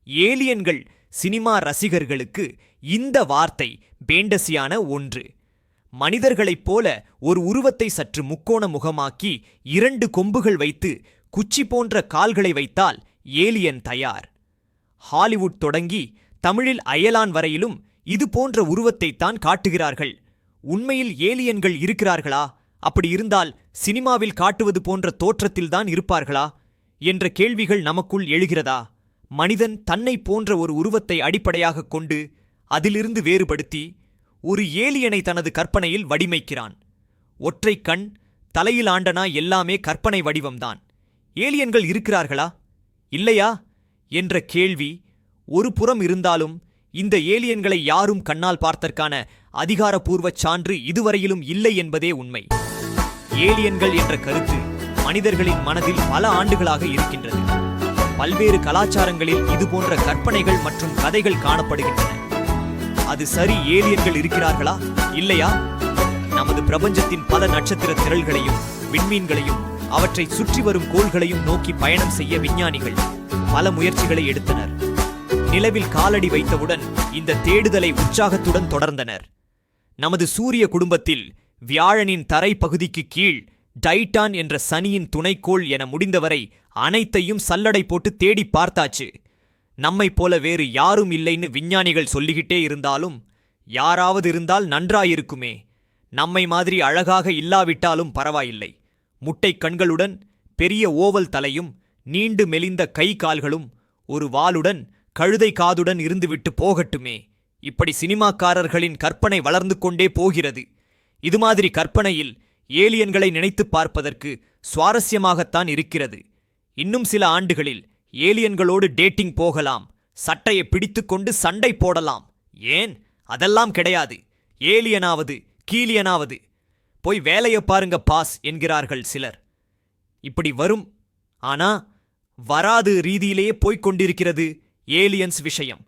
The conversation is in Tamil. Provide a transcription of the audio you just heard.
ஏலியன்கள் சினிமா ரசிகர்களுக்கு இந்த வார்த்தை பேண்டசியான ஒன்று. மனிதர்களைப் போல ஒரு உருவத்தை சற்று முக்கோண முகமாக்கி 2 கொம்புகள் வைத்து குச்சி போன்ற கால்களை வைத்தால் ஏலியன் தயார். ஹாலிவுட் தொடங்கி தமிழில் அயலான் வரையிலும் இது போன்ற உருவத்தைத்தான் காட்டுகிறார்கள். உண்மையில் ஏலியன்கள் இருக்கிறார்களா? அப்படி இருந்தால் சினிமாவில் காட்டுவது போன்ற தோற்றத்தில்தான் இருப்பார்களா என்ற கேள்விகள் நமக்குள் எழுகிறதா? மனிதன் தன்னை போன்ற ஒரு உருவத்தை அடிப்படையாகக் கொண்டு அதிலிருந்து வேறுபடுத்தி ஒரு ஏலியனை தனது கற்பனையில் வடிமைக்கிறான். ஒற்றை கண், தலையில் ஆண்டனா எல்லாமே கற்பனை வடிவம்தான். ஏலியன்கள் இருக்கிறார்களா இல்லையா என்ற கேள்வி ஒரு புறம் இருந்தாலும், இந்த ஏலியன்களை யாரும் கண்ணால் பார்த்தற்கான அதிகாரப்பூர்வ சான்று இதுவரையிலும் இல்லை என்பதே உண்மை. ஏலியன்கள் என்ற கருத்து மனிதர்களின் மனதில் பல ஆண்டுகளாக இருக்கின்றது. பல்வேறு கலாச்சாரங்களில் இதுபோன்ற கற்பனைகள் மற்றும் கதைகள் காணப்படுகின்றன. அது சரி, ஏலியன்கள் இருக்கிறார்களா இல்லையா? நமது பிரபஞ்சத்தின் பல நட்சத்திர திரள்களையும் விண்மீன்களையும் அவற்றை சுற்றி வரும் கோள்களையும் நோக்கி பயணம் செய்ய விஞ்ஞானிகள் பல முயற்சிகளை எடுத்தனர். நிலவில் காலடி வைத்தவுடன் இந்த தேடுதலை உற்சாகத்துடன் தொடர்ந்தனர். நமது சூரிய குடும்பத்தில் வியாழனின் தரை பகுதிக்கு கீழ் டைட்டான் என்ற சனியின் துணைக்கோள் என முடிந்தவரை அனைத்தையும் சல்லடை போட்டு தேடி பார்த்தாச்சு. நம்மைப் போல வேறு யாரும் இல்லைன்னு விஞ்ஞானிகள் சொல்லிக்கிட்டே இருந்தாலும், யாராவது இருந்தால் நன்றாயிருக்குமே. நம்மை மாதிரி அழகாக இல்லாவிட்டாலும் பரவாயில்லை. முட்டை கண்களுடன் பெரிய ஓவல் தலையும் நீண்டு மெலிந்த கை கால்களும் ஒரு வாளுடன் கழுதை காதுடன் இருந்துவிட்டு போகட்டுமே. இப்படி சினிமாக்காரர்களின் கற்பனை வளர்ந்து கொண்டே போகிறது. இது மாதிரி கற்பனையில் ஏலியன்களை நினைத்து பார்ப்பதற்கு சுவாரஸ்யமாகத்தான் இருக்கிறது. இன்னும் சில ஆண்டுகளில் ஏலியன்களோடு டேட்டிங் போகலாம், சட்டையை பிடித்துக்கொண்டு சண்டை போடலாம். ஏன், அதெல்லாம் கிடையாது. ஏலியனாவது கீலியனாவது போய் வேலையை பாருங்க பாஸ் என்கிறார்கள் சிலர். இப்படி வரும், ஆனா வராது ரீதியிலேயே போய்க் கொண்டிருக்கிறது ஏலியன்ஸ் விஷயம்.